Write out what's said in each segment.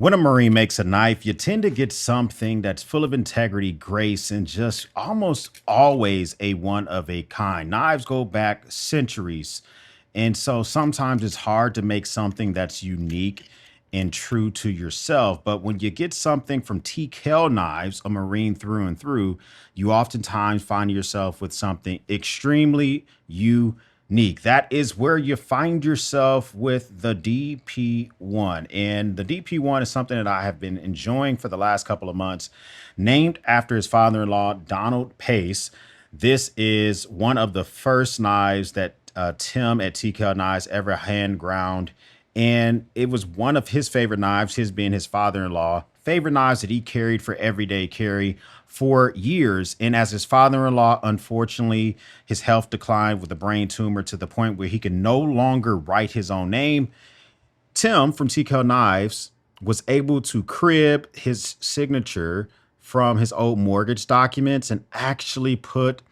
When a Marine makes a knife, you tend to get something that's full of integrity, grace, and just almost always a one of a kind. Knives go back centuries. And so sometimes it's hard to make something that's unique and true to yourself. But when you get something from TKL Knives, a Marine through and through, you oftentimes find yourself with something extremely unique. That is where you find yourself with the DP1. And the DP1 is something that I have been enjoying for the last couple of months, named after his father in law, Donald Pace. This is one of the first knives that Tim at TKL Knives ever hand ground. And it was one of his favorite knives, his being his father in law, favorite knives that he carried for everyday carry for years. And as his father in law, unfortunately, his health declined with a brain tumor to the point where he could no longer write his own name. Tim from TKL Knives was able to crib his signature from his old mortgage documents and actually put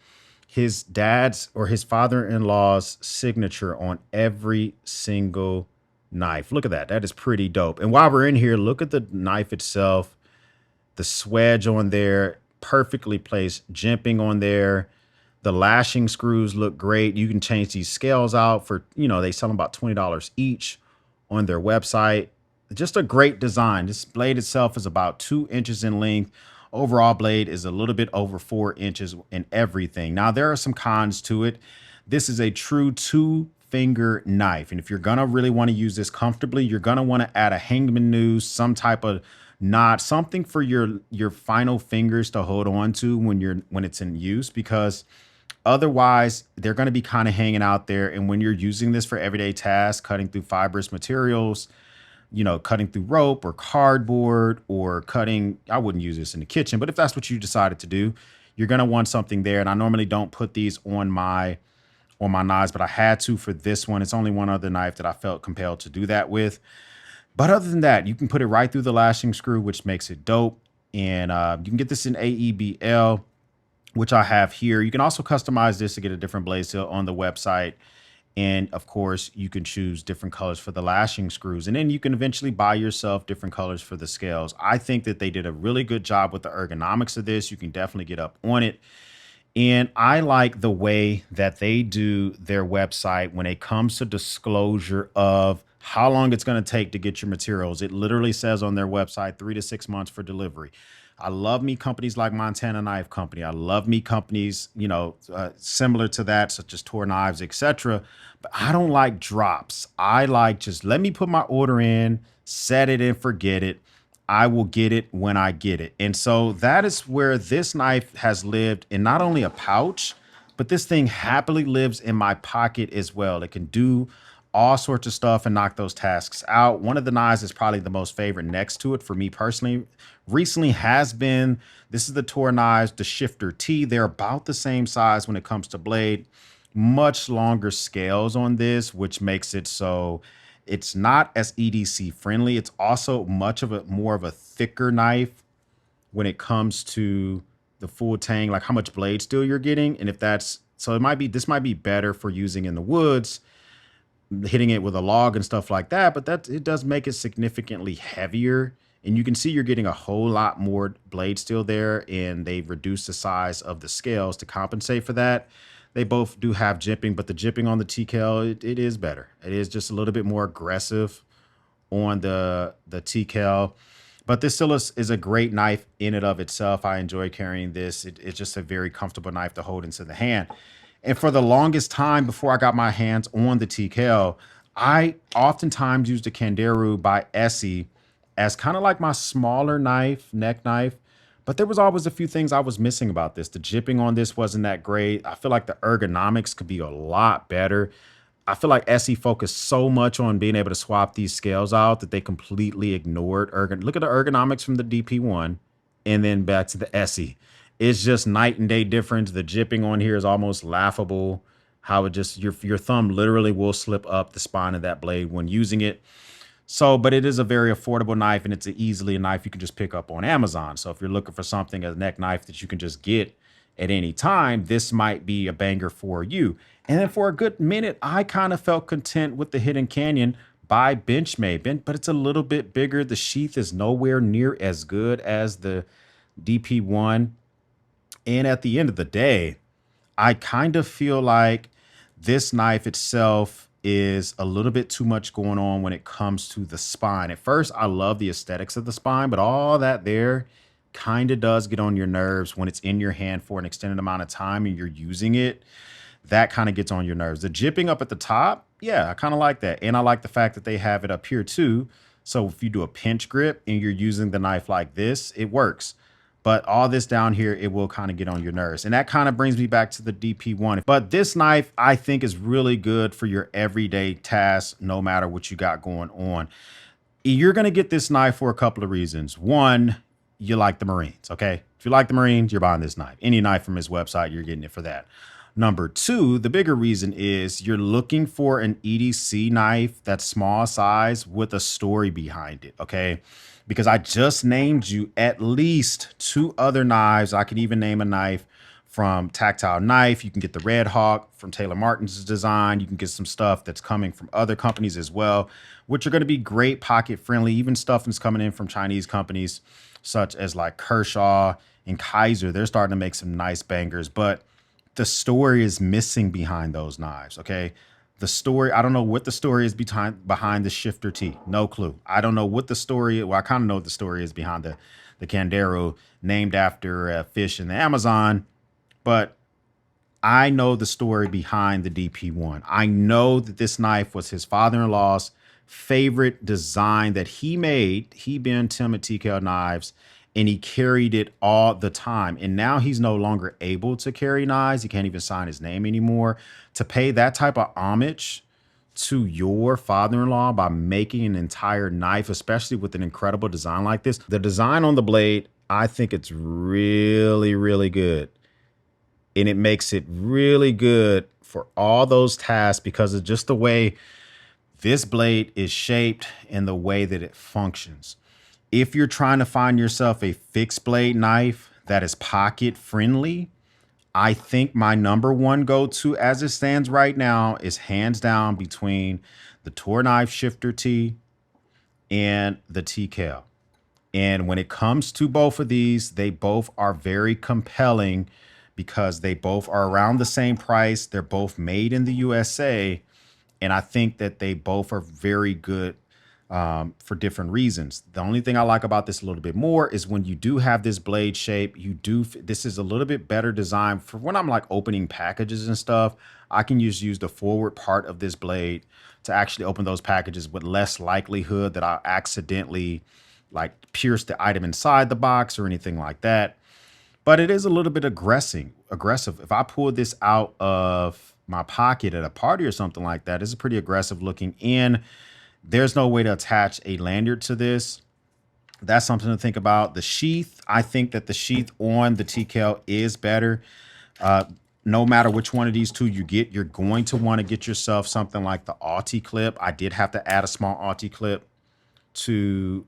his dad's or his father-in-law's signature on every single knife. Look at that. That is pretty dope. And while we're in here, look at the knife itself, the swedge on there, perfectly placed, jimping on there. The lashing screws look great. You can change these scales out for, they sell them about $20 each on their website. Just a great design. This blade itself is about 2 inches in length. Overall blade is a little bit over 4 inches in everything. Now, there are some cons to it. This is a true two-finger knife. And if you're going to really want to use this comfortably, you're going to want to add a hangman noose, some type of knot, something for your final fingers to hold on to when it's in use, because otherwise they're going to be kind of hanging out there. And when you're using this for everyday tasks, cutting through fibrous materials, cutting through rope or cardboard or cutting, I wouldn't use this in the kitchen, but if that's what you decided to do, you're going to want something there. And I normally don't put these on my knives, but I had to for this one. It's only one other knife that I felt compelled to do that with. But other than that, you can put it right through the lashing screw, which makes it dope. And you can get this in AEBL, which I have here. You can also customize this to get a different blade steel on the website. And of course, you can choose different colors for the lashing screws. And then you can eventually buy yourself different colors for the scales. I think that they did a really good job with the ergonomics of this. You can definitely get up on it. And I like the way that they do their website when it comes to disclosure of how long it's going to take to get your materials. It literally says on their website 3 to 6 months for delivery. I love me companies like Montana Knife Company. I love me companies, similar to that, such as Tor Knives, etc. But I don't like drops. I like just let me put my order in, set it and forget it. I will get it when I get it. And so that is where this knife has lived in not only a pouch, but this thing happily lives in my pocket as well. It can do all sorts of stuff and knock those tasks out. One of the knives is probably the most favorite next to it for me personally. Recently has been, this is the Tor Knives, the Shifter T. They're about the same size when it comes to blade, much longer scales on this, which makes it so it's not as EDC friendly. It's also more of a thicker knife when it comes to the full tang, like how much blade steel you're getting. And if that's, so this might be better for using in the woods, hitting it with a log and stuff like that, but it does make it significantly heavier. And you can see you're getting a whole lot more blade steel there, and they've reduced the size of the scales to compensate for that. They both do have jipping, but the jipping on the TKL, it is better. It is just a little bit more aggressive on the TKL. But this still is a great knife in and of itself. I enjoy carrying this. It's just a very comfortable knife to hold into the hand. And for the longest time before I got my hands on the TKL, I oftentimes used the Kanderu by Essie as kind of like my smaller knife, neck knife. But there was always a few things I was missing about this. The jipping on this wasn't that great. I feel like the ergonomics could be a lot better. I feel like Essie focused so much on being able to swap these scales out that they completely ignored Look at the ergonomics from the DP1 and then back to the Essie. It's just night and day difference. The jipping on here is almost laughable. How it just, your thumb literally will slip up the spine of that blade when using it. So, but it is a very affordable knife, and it's easily a knife you can just pick up on Amazon. So if you're looking for something, a neck knife that you can just get at any time, this might be a banger for you. And then for a good minute, I kind of felt content with the Hidden Canyon by Benchmade, but it's a little bit bigger. The sheath is nowhere near as good as the DP1. And at the end of the day, I kind of feel like this knife itself is a little bit too much going on when it comes to the spine. At first, I love the aesthetics of the spine, but all that there kind of does get on your nerves when it's in your hand for an extended amount of time and you're using it. That kind of gets on your nerves. The jipping up at the top, yeah, I kind of like that. And I like the fact that they have it up here too. So if you do a pinch grip and you're using the knife like this, it works. But all this down here, it will kind of get on your nerves. And that kind of brings me back to the DP1. But this knife, I think, is really good for your everyday tasks, no matter what you got going on. You're going to get this knife for a couple of reasons. One, you like the Marines, okay? If you like the Marines, you're buying this knife. Any knife from his website, you're getting it for that. Number two, the bigger reason is you're looking for an EDC knife that's small size with a story behind it, okay? Because I just named you at least two other knives. I could even name a knife from Tactile Knife. You can get the Red Hawk from Taylor Martin's design. You can get some stuff that's coming from other companies as well, which are going to be great pocket friendly. Even stuff that's coming in from Chinese companies such as like Kershaw and Kaiser. They're starting to make some nice bangers, but the story is missing behind those knives. Okay. The story, I don't know what the story is behind the Shifter T. No clue. I don't know what the story, well, I kind of know what the story is behind the Candero, named after a fish in the Amazon, but I know the story behind the DP1. I know that this knife was his father-in-law's favorite design that he made. He been Tim at TKL Knives, and he carried it all the time. And now he's no longer able to carry knives. He can't even sign his name anymore. To pay that type of homage to your father-in-law by making an entire knife, especially with an incredible design like this. The design on the blade, I think it's really, really good. And it makes it really good for all those tasks because of just the way this blade is shaped and the way that it functions. If you're trying to find yourself a fixed blade knife that is pocket friendly, I think my number one go-to as it stands right now is hands down between the Tour Knife Shifter T and the TKL. And when it comes to both of these, they both are very compelling because they both are around the same price. They're both made in the USA. And I think that they both are very good for different reasons. The only thing I like about this a little bit more is when you do have this blade shape, this is a little bit better designed for when I'm like opening packages and stuff. I can just use the forward part of this blade to actually open those packages with less likelihood that I accidentally like pierce the item inside the box or anything like that. But it is a little bit aggressive. If I pull this out of my pocket at a party or something like that, it's a pretty aggressive looking in. There's no way to attach a lanyard to this. That's something to think about. The sheath, I think that the sheath on the TKL is better. No matter which one of these two you get, you're going to want to get yourself something like the Alti clip. I did have to add a small Alti clip to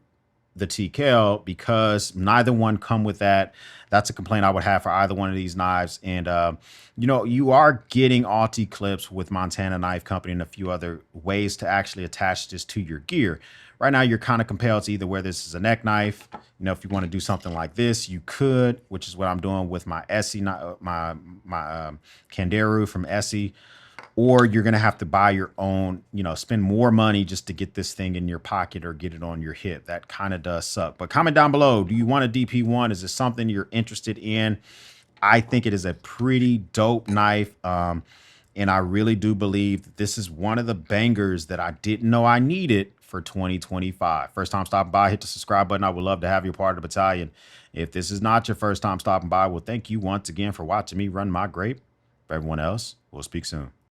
the TKL because neither one come with that. That's a complaint I would have for either one of these knives. And, you are getting Alti clips with Montana Knife Company and a few other ways to actually attach this to your gear. Right now, you're kind of compelled to either wear this as a neck knife. If you want to do something like this, you could, which is what I'm doing with my Essie, my Candero from Essie. Or you're going to have to buy your own, spend more money just to get this thing in your pocket or get it on your hip. That kind of does suck. But comment down below. Do you want a DP1? Is this something you're interested in? I think it is a pretty dope knife. And I really do believe that this is one of the bangers that I didn't know I needed for 2025. First time stopping by, hit the subscribe button. I would love to have you part of the battalion. If this is not your first time stopping by, well, thank you once again for watching me run my grape. For everyone else, we'll speak soon.